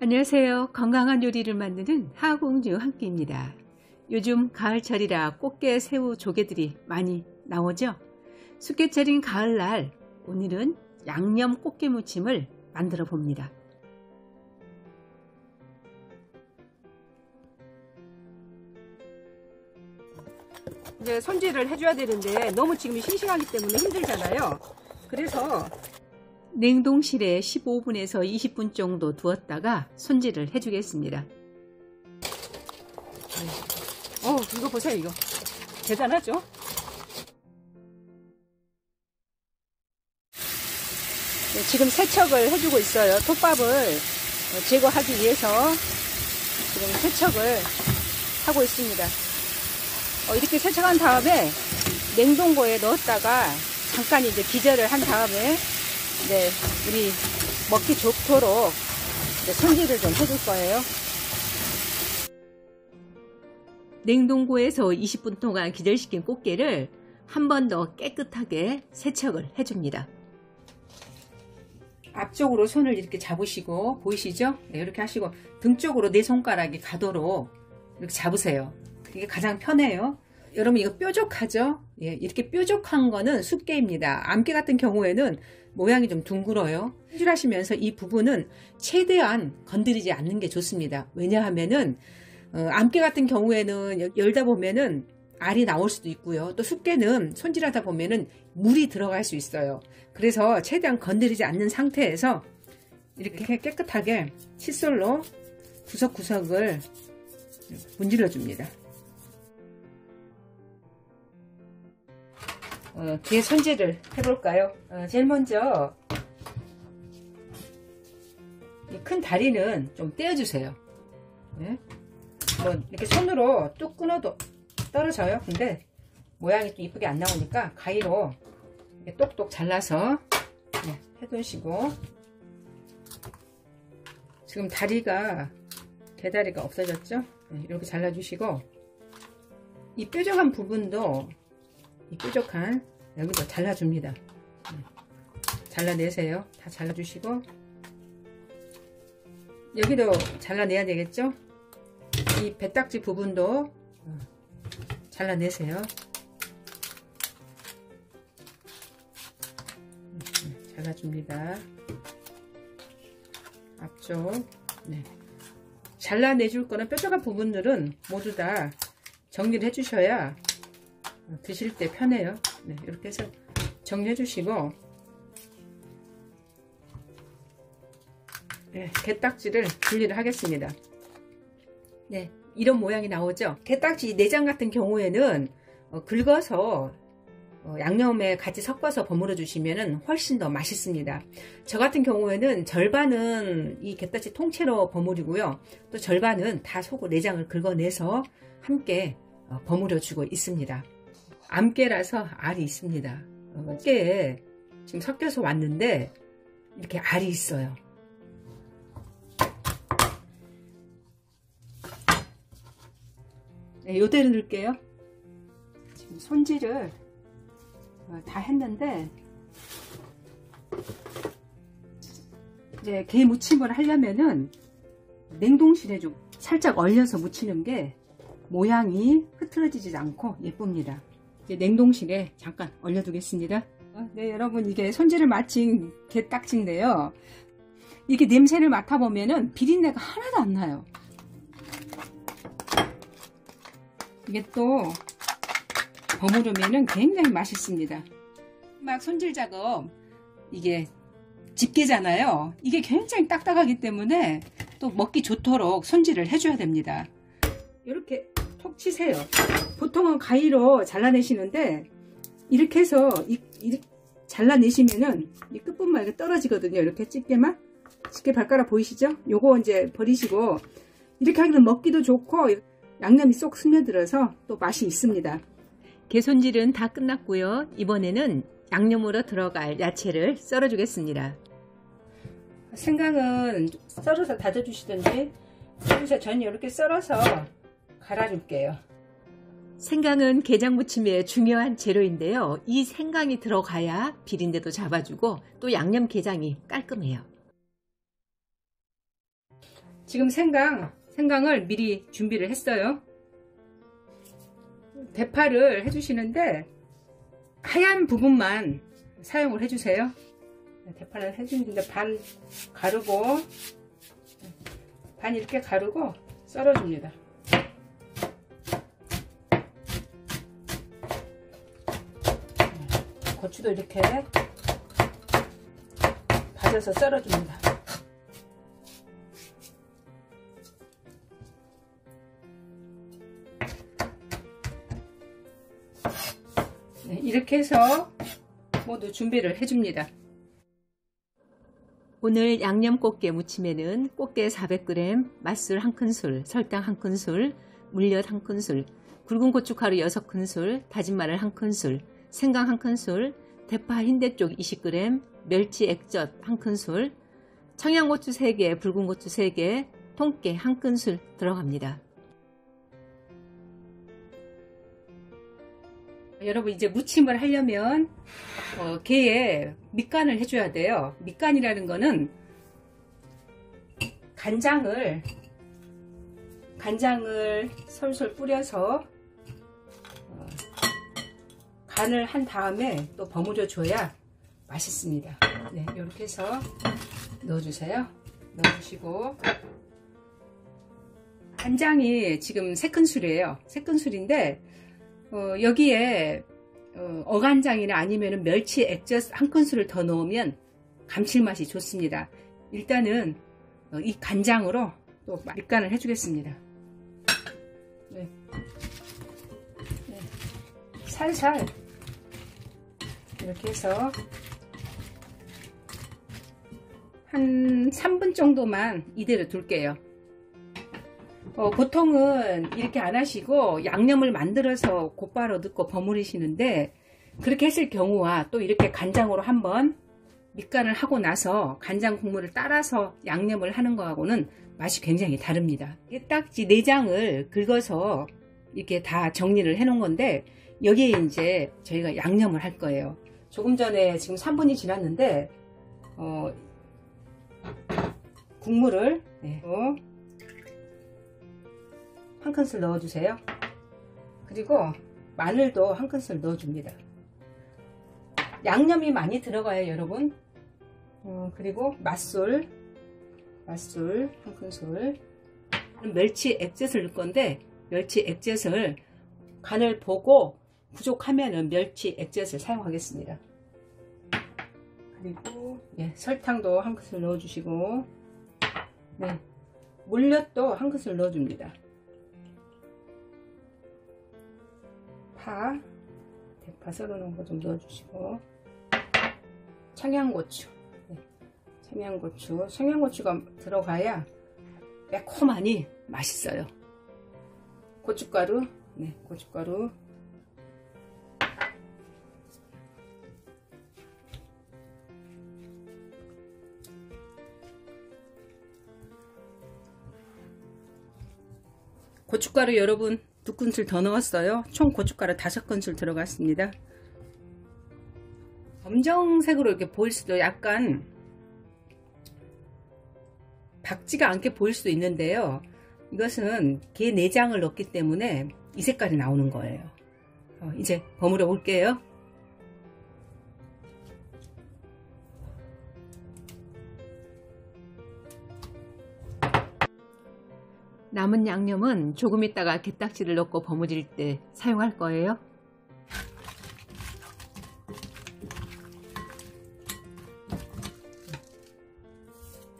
안녕하세요. 건강한 요리를 만드는 하공주 한끼입니다. 요즘 가을철이라 꽃게, 새우, 조개들이 많이 나오죠? 숙개철인 가을날 오늘은 양념 꽃게 무침을 만들어 봅니다. 이제 손질을 해줘야 되는데 너무 지금 싱싱하기 때문에 힘들잖아요. 그래서 냉동실에 15분에서 20분 정도 두었다가 손질을 해주겠습니다. 이거 보세요. 이거 대단하죠? 네, 지금 세척을 해주고 있어요. 톱밥을 제거하기 위해서 지금 세척을 하고 있습니다. 이렇게 세척한 다음에 냉동고에 넣었다가 잠깐 이제 기절을 한 다음에 우리 먹기 좋도록 손질을 좀 해줄 거예요. 냉동고에서 20분 동안 기절시킨 꽃게를 한 번 더 깨끗하게 세척을 해줍니다. 앞쪽으로 손을 이렇게 잡으시고 보이시죠? 네, 이렇게 하시고 등 쪽으로 내 손가락이 가도록 이렇게 잡으세요. 이게 가장 편해요. 여러분 이거 뾰족하죠? 예, 이렇게 뾰족한 거는 숫게입니다. 암깨 같은 경우에는 모양이 좀 둥글어요. 손질하시면서 이 부분은 최대한 건드리지 않는 게 좋습니다. 왜냐하면은 암깨 같은 경우에는 열다 보면은 알이 나올 수도 있고요. 또 숫게는 손질하다 보면은 물이 들어갈 수 있어요. 그래서 최대한 건드리지 않는 상태에서 이렇게 깨끗하게 칫솔로 구석구석을 문질러 줍니다. 뒤에 손질을 해볼까요? 제일 먼저 이 큰 다리는 좀 떼어주세요. 네? 뭐 이렇게 손으로 뚝 끊어도 떨어져요. 근데 모양이 좀 이쁘게 안 나오니까 가위로 이렇게 똑똑 잘라서 해두시고, 지금 다리가 개다리가 없어졌죠? 이렇게 잘라주시고, 이 뾰족한 부분도 이 뾰족한 여기도 잘라줍니다. 잘라내세요. 다 잘라주시고, 여기도 잘라내야 되겠죠? 이 배딱지 부분도 잘라내세요. 잘라줍니다. 앞쪽. 잘라내줄 거는 뾰족한 부분들은 모두 다 정리를 해주셔야 드실 때 편해요. 이렇게 해서 정리해 주시고, 게딱지를 분리를 하겠습니다. 이런 모양이 나오죠. 게딱지 내장 같은 경우에는 긁어서 양념에 같이 섞어서 버무려 주시면 훨씬 더 맛있습니다. 저 같은 경우에는 절반은 이 게딱지 통째로 버무리고요, 또 절반은 다 속을 내장을 긁어내서 함께 버무려 주고 있습니다. 암깨라서 알이 있습니다. 깨에 지금 섞여서 왔는데 이렇게 알이 있어요. 요대로 넣을게요. 지금 손질을 다 했는데, 이제 게 무침을 하려면은 냉동실에 좀 살짝 얼려서 무치는 게 모양이 흐트러지지 않고 예쁩니다. 이제 냉동실에 잠깐 얼려두겠습니다. 여러분, 이게 손질을 마친 게딱지인데요. 이게 냄새를 맡아보면은 비린내가 하나도 안 나요. 이게 또 버무르면은 굉장히 맛있습니다. 막 손질 작업, 이게 집게잖아요. 이게 굉장히 딱딱하기 때문에 또 먹기 좋도록 손질을 해줘야 됩니다. 이렇게 톡 치세요. 보통은 가위로 잘라내시는데 이렇게 해서 이렇게 잘라내시면은 이 끝부분만 이렇게 떨어지거든요. 이렇게 집게만. 집게 발가락 보이시죠? 요거 이제 버리시고, 이렇게 하기는 먹기도 좋고 양념이 쏙 스며들어서 또 맛이 있습니다. 게 손질은 다 끝났고요. 이번에는 양념으로 들어갈 야채를 썰어 주겠습니다. 생강은 썰어서 다져주시든지, 여기서 전 이렇게 썰어서 갈아줄게요. 생강은 게장 무침의 중요한 재료인데요. 이 생강이 들어가야 비린내도 잡아주고 또 양념 게장이 깔끔해요. 지금 생강을 미리 준비를 했어요. 대파를 해주시는데 하얀 부분만 사용을 해주세요. 대파를 해주는데 반 가르고, 반 이렇게 가르고 썰어줍니다. 고추도 이렇게 다져서 썰어줍니다. 네, 이렇게 해서 모두 준비를 해줍니다. 오늘 양념 꽃게 무침에는 꽃게 400g, 맛술 1큰술, 설탕 1큰술, 물엿 1큰술, 굵은 고춧가루 6큰술, 다진 마늘 1큰술, 생강 1큰술, 대파 흰대쪽 20g, 멸치 액젓 1큰술, 청양고추 3개, 붉은 고추 3개, 통깨 1큰술 들어갑니다. 여러분 이제 무침을 하려면 게에 밑간을 해줘야 돼요. 밑간이라는 거는 간장을 솔솔 뿌려서 간을 한 다음에 또 버무려 줘야 맛있습니다. 네, 이렇게 해서 넣어주세요. 넣어주시고, 간장이 지금 3큰술이에요. 3큰술인데 여기에 어간장이나 아니면 멸치 액젓 1큰술을 더 넣으면 감칠맛이 좋습니다. 일단은 이 간장으로 또 밑간을 해주겠습니다. 네. 네. 살살 이렇게 해서 한 3분 정도만 이대로 둘게요. 보통은 이렇게 안 하시고 양념을 만들어서 곧바로 넣고 버무리시는데, 그렇게 했을 경우와 또 이렇게 간장으로 한번 밑간을 하고 나서 간장 국물을 따라서 양념을 하는 거하고는 맛이 굉장히 다릅니다. 딱지 내장을 긁어서 이렇게 다 정리를 해 놓은 건데, 여기에 이제 저희가 양념을 할 거예요. 조금 전에 지금 3분이 지났는데 국물을 한 큰술 넣어주세요. 그리고 마늘도 한 큰술 넣어줍니다. 양념이 많이 들어가요, 여러분. 그리고 맛술 한 큰술. 멸치 액젓을 넣을 건데, 멸치 액젓을 간을 보고 부족하면은 멸치 액젓을 사용하겠습니다. 그리고 설탕도 한 큰술 넣어주시고, 물엿도 한 큰술 넣어줍니다. 대파 썰어놓은 거 좀 넣어주시고, 청양고추, 청양고추가 들어가야 매콤하니 맛있어요. 고춧가루, 고춧가루, 고춧가루 여러분 2큰술 더 넣었어요. 총 고춧가루 5큰술 들어갔습니다. 검정색으로 이렇게 보일 수도, 약간 박지가 않게 보일 수도 있는데요. 이것은 게 내장을 넣기 때문에 이 색깔이 나오는 거예요. 이제 버무려 볼게요. 남은 양념은 조금 있다가 게딱지를 넣고 버무릴 때 사용할 거예요.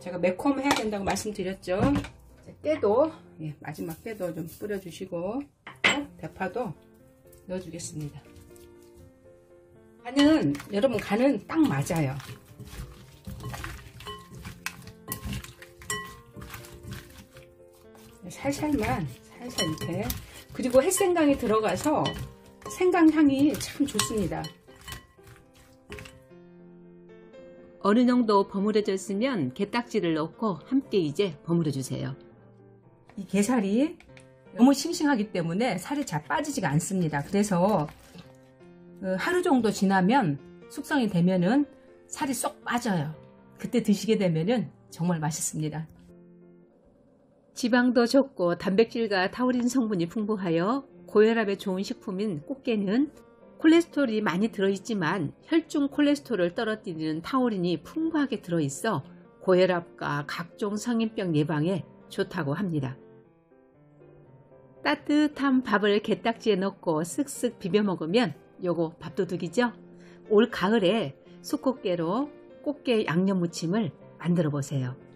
제가 매콤해야 된다고 말씀드렸죠. 깨도, 마지막 깨도 좀 뿌려주시고, 대파도 넣어주겠습니다. 여러분 간은 딱 맞아요. 살살 이렇게. 그리고 햇생강이 들어가서 생강 향이 참 좋습니다. 어느 정도 버무려졌으면 게딱지를 넣고 함께 이제 버무려 주세요. 이 게살이 너무 싱싱하기 때문에 살이 잘 빠지지가 않습니다. 그래서 하루 정도 지나면, 숙성이 되면은 살이 쏙 빠져요. 그때 드시게 되면은 정말 맛있습니다. 지방도 적고 단백질과 타우린 성분이 풍부하여 고혈압에 좋은 식품인 꽃게는 콜레스테롤이 많이 들어있지만 혈중 콜레스테롤을 떨어뜨리는 타우린이 풍부하게 들어있어 고혈압과 각종 성인병 예방에 좋다고 합니다. 따뜻한 밥을 게딱지에 넣고 쓱쓱 비벼 먹으면 요거 밥도둑이죠? 올 가을에 숯꽃게로 꽃게 양념 무침을 만들어 보세요.